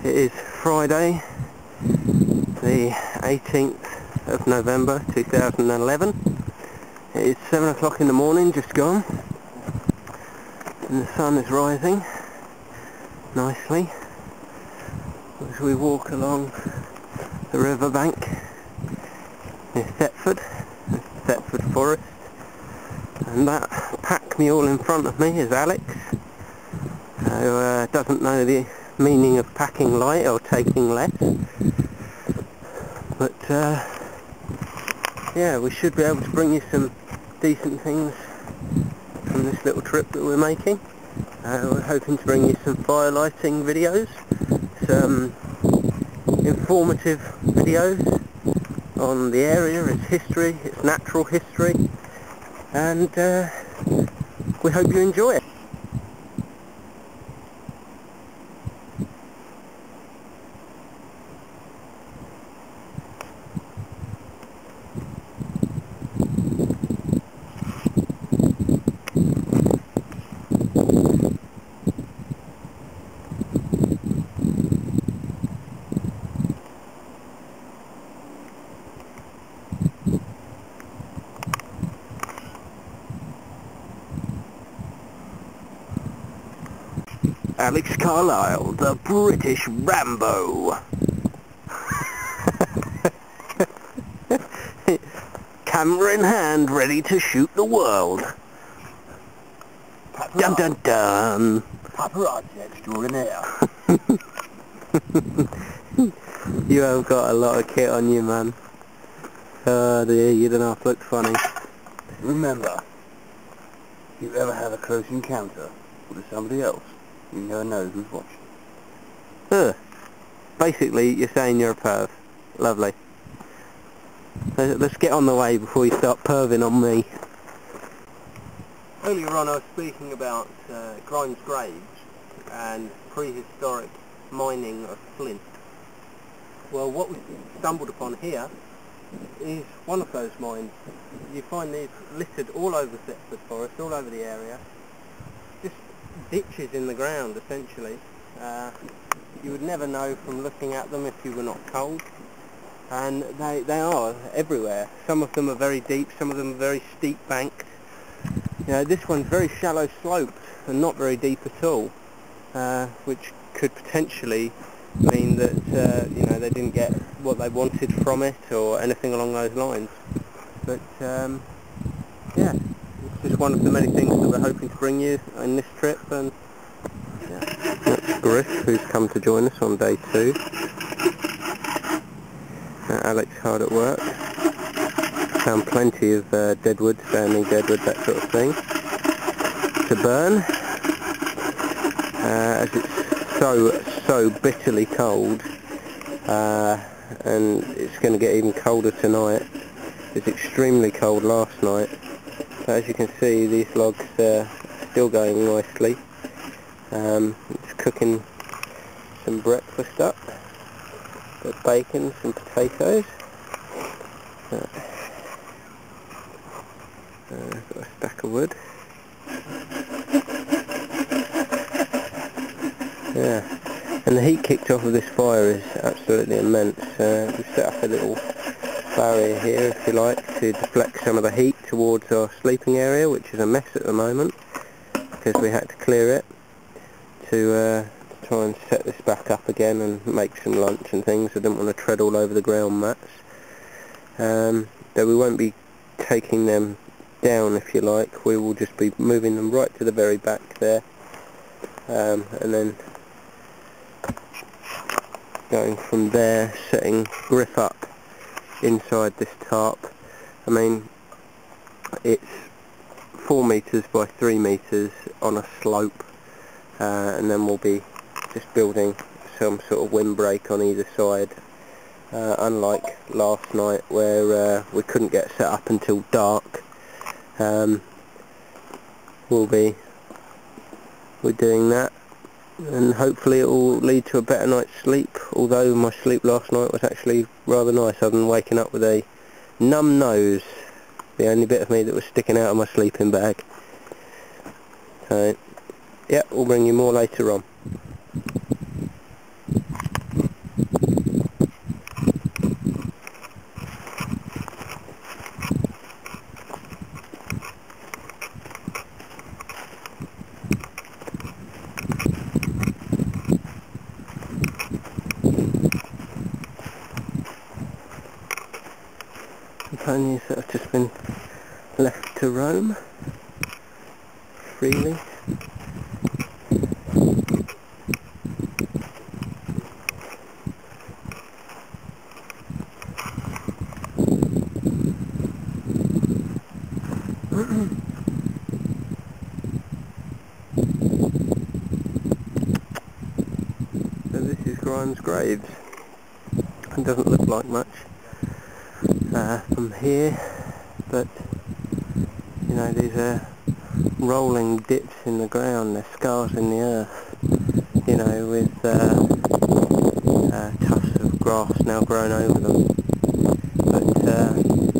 It is Friday, the 18th of November 2011. It is 7 o'clock in the morning, just gone, and the sun is rising nicely as we walk along the riverbank near Thetford, Thetford Forest. And that pack mule in front of me is Alex, who doesn't know the meaning of packing light or taking less. But yeah, we should be able to bring you some decent things from this little trip that we're making. We're hoping to bring you some fire lighting videos, some informative videos on the area, its history, its natural history, and we hope you enjoy it. Alex Carlyle, the British Rambo. Camera in hand, ready to shoot the world. Paparazzi. Dun dun dun. Paparazzi extraordinaire. You have got a lot of kit on you, man. Oh dear, you don't have to look funny. Remember, if you ever have a close encounter with somebody else, you never know who's watching. Basically, you're saying you're a perv. Lovely. Let's get on the way before you start perving on me. Earlier on I was speaking about Grimes graves and prehistoric mining of flint. Well, what we stumbled upon here is one of those mines. You find these littered all over Thetford Forest, all over the area. Just ditches in the ground, essentially. You would never know from looking at them if you were not told. And they are everywhere. Some of them are very deep, some of them are very steep banked. You know, this one's very shallow sloped and not very deep at all, which could potentially mean that you know, they didn't get what they wanted from it or anything along those lines. But yeah, it's just one of the many things that we're hoping to bring you in this trip. And yeah. That's Griff, who's come to join us on day 2. Alex hard at work. Found plenty of deadwood, standing deadwood, that sort of thing, to burn. As it's so bitterly cold, and it's going to get even colder tonight. It was extremely cold last night. So as you can see, these logs are still going nicely. It's cooking some breakfast up. Got bacon, some potatoes. Got a stack of wood. Yeah, and the heat kicked off of this fire is absolutely immense. We've set up a little barrier here, if you like, to deflect some of the heat towards our sleeping area, which is a mess at the moment because we had to clear it to try and set this back up again and make some lunch and things. I didn't want to tread all over the ground mats. Though we won't be taking them down, if you like. We will just be moving them right to the very back there, and then going from there, setting Griff up inside this tarp. I mean, it's 4 metres by 3 metres on a slope, and then we'll be just building some sort of windbreak on either side, unlike last night where we couldn't get set up until dark. We're doing that, and hopefully it will lead to a better night's sleep, although my sleep last night was actually rather nice, other than waking up with a numb nose, the only bit of me that was sticking out of my sleeping bag. So yeah, we'll bring you more later on. ponies that have just been left to roam freely. So this is Grimes Graves. It doesn't look like much from here, but you know, these are rolling dips in the ground, they're scars in the earth, you know, with tufts of grass now grown over them. But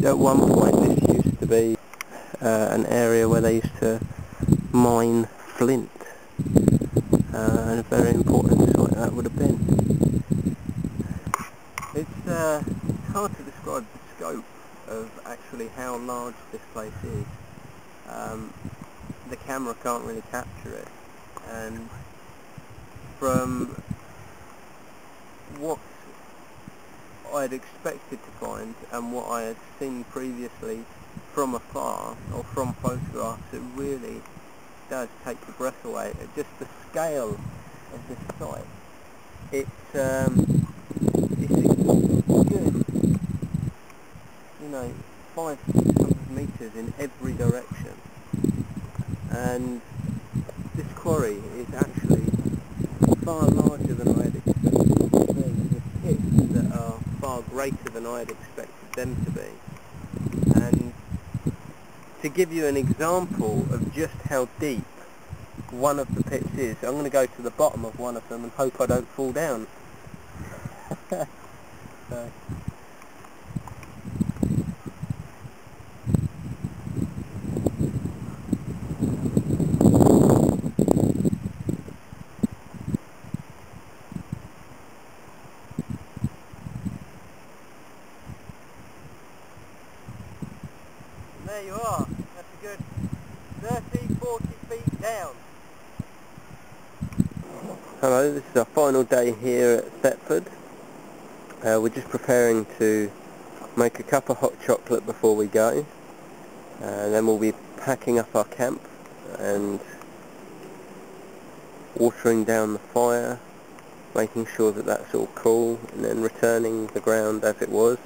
at one point this used to be an area where they used to mine flint, and a very important site that would have been. It's hard to describe the scope of actually how large this place is. The camera can't really capture it, and from what I'd expected to find and what I had seen previously from afar or from photographs, it really does take your breath away. Just the scale of this site. It's a good, you know, 500-600 metres in every direction, and this quarry is actually far larger than I had expected it to be, with pits that are far greater than I had expected them to be. And to give you an example of just how deep one of the pits is, I'm going to go to the bottom of one of them and hope I don't fall down. So. There you are. That's a good 30-40 feet down. Hello, this is our final day here at Thetford. We're just preparing to make a cup of hot chocolate before we go. Then we'll be packing up our camp and watering down the fire, making sure that that's all cool, and then returning the ground as it was,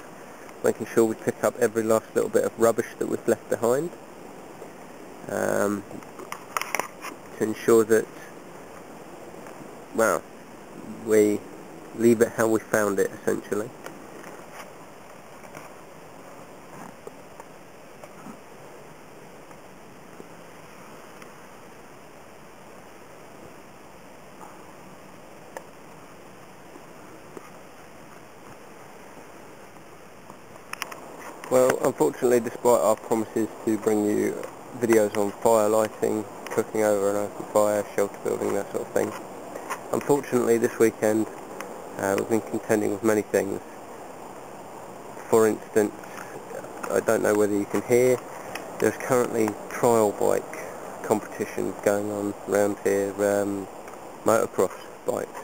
making sure we pick up every last little bit of rubbish that we've left behind, to ensure that, well, we leave it how we found it, essentially. Well, unfortunately, despite our promises to bring you videos on fire lighting, cooking over an open fire, shelter building, that sort of thing, unfortunately this weekend we've been contending with many things. For instance, I don't know whether you can hear, there's currently trial bike competitions going on around here, motocross bikes.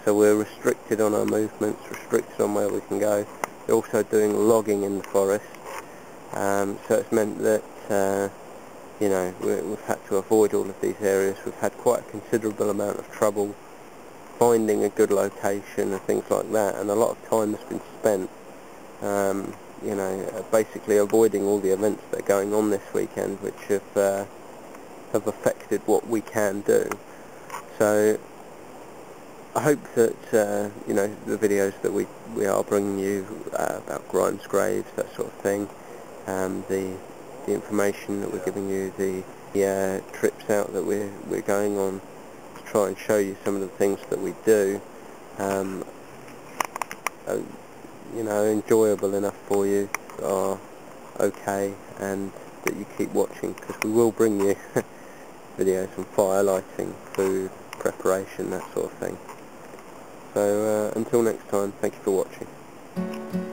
So we're restricted on our movements, restricted on where we can go. They're also doing logging in the forest, so it's meant that you know, we've had to avoid all of these areas. We've had quite a considerable amount of trouble finding a good location and things like that, and a lot of time has been spent you know, basically avoiding all the events that are going on this weekend, which have affected what we can do. So I hope that you know, the videos that we are bringing you about Grimes Graves, that sort of thing, the information that we're giving you, the trips out that we're going on to try and show you some of the things that we do, you know, enjoyable enough for you, are okay, and that you keep watching, because we will bring you videos on fire lighting, food, preparation, that sort of thing. So until next time, thank you for watching.